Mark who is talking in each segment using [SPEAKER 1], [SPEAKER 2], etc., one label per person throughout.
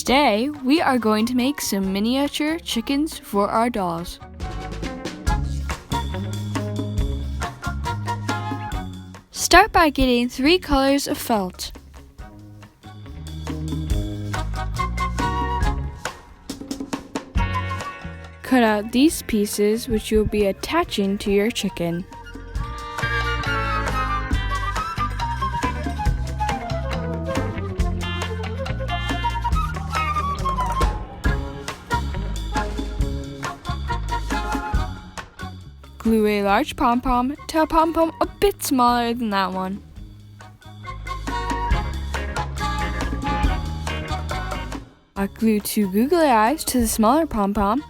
[SPEAKER 1] Today, we are going to make some miniature chickens for our dolls. Start by getting 3 colors of felt. Cut out these pieces which you'll be attaching to your chicken. Glue a large pom-pom to a pom-pom a bit smaller than that one. Glue 2 googly eyes to the smaller pom-pom.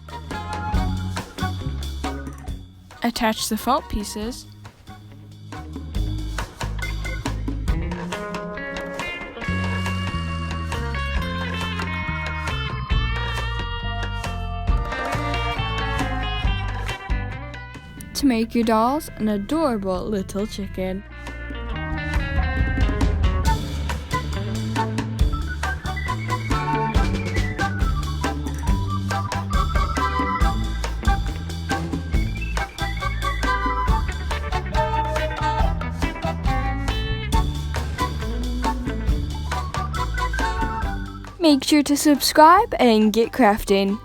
[SPEAKER 1] Attach the felt pieces. To make your dolls an adorable little chicken. Make sure to subscribe and get crafting.